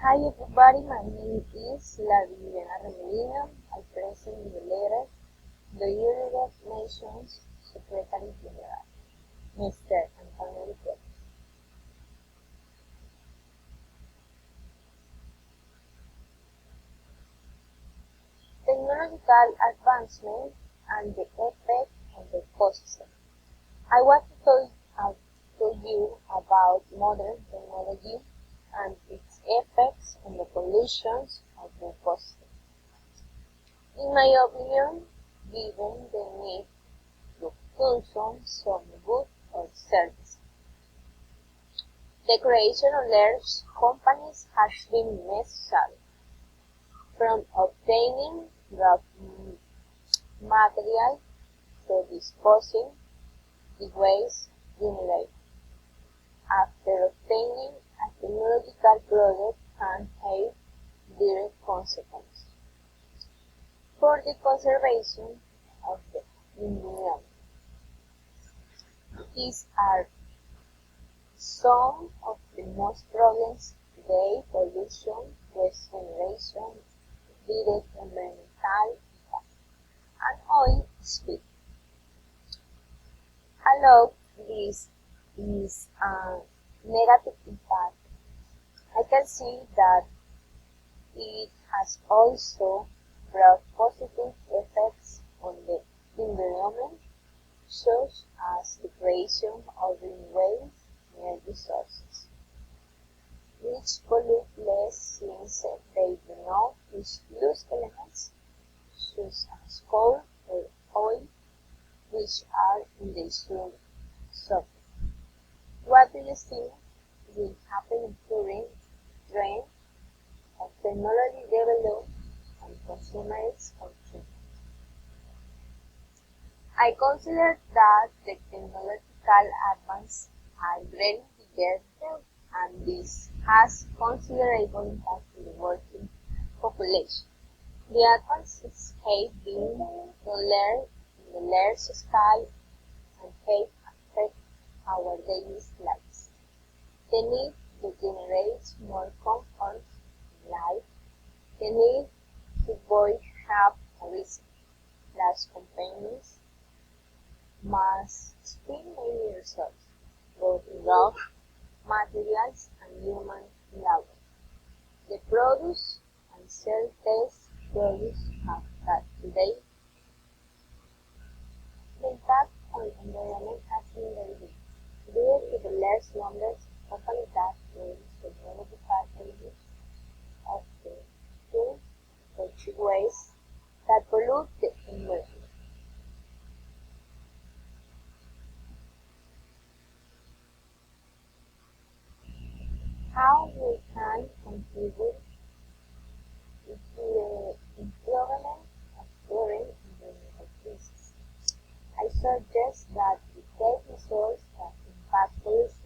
Hi everybody, my name is Liliana Remelina. I present the letter the United Nations Secretary General, Mr. Antonio Guterres. Technological advancement and the effect on the ecosystem. I want to tell you about modern technology and its effects on the pollutions of the ecosystem. In my opinion, given the need to consume some goods or services, the creation of large companies has been necessary, from obtaining raw material to disposing the waste generated. After obtaining a technological product can have direct consequences for the conservation of the environment. These are some of the most problems today: pollution, waste generation, direct environmental impact, and oil spill. Although this is a negative impact, I can see that it has also brought positive effects on the environment, such as the creation of renewable energy sources, which pollute less since they do not use elements such as coal or oil, which are in the subject. What do you think will happen in during trend of technology development and consumers consumption? I consider that the technological advances are very bigger, and this has considerable impact on the working population. The advances have been learned in the large scale and have affected our daily lives. The need to generate more comfort in life, the need to avoid have arisen. Large companies must spend many resources, both in raw materials and human labor. The produce and sell test produce have that today. The impact on the environment has been very big, due to the large numbers of companies that produce technological elements of the food or waste that pollute the environment. How we can contribute to the improvement of current environmental crisis? I suggest that we take measures that impact policy